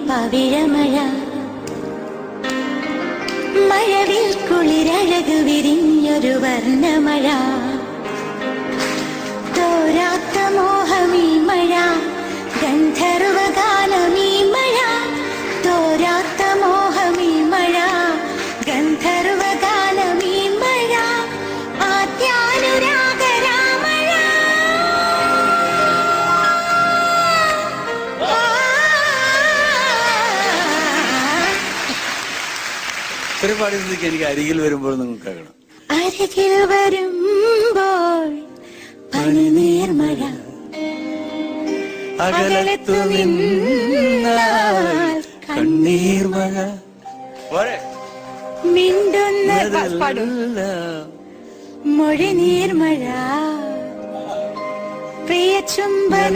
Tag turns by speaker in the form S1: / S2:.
S1: പവിഴമഴ മഴവിൽ കുളിരഴകു വിരിഞ്ഞൊരു വർണ്ണമഴ തോരാത്ത മോഹമീ മഴ ഗന്ധർവഗാനമീ മഴ തോരാത്ത മോഹമീ മഴ ഗന്ധർവഗാനമീ മഴ ആദ്യാനുരാഗരാമഴ
S2: പാടിയ സ്ഥിതിക്ക് എനിക്ക് അരികിൽ വരുമ്പോൾ നിങ്ങൾക്ക് കേൾക്കണം.
S1: അരികിൽ വരുമ്പോൾ പനിനീർമഴ
S2: അകലത്തു നിന്നാൽ കണ്ണീർമഴ
S1: മിണ്ടുന്ന മൊഴിനീർമഴ പ്രിയ ചുംബന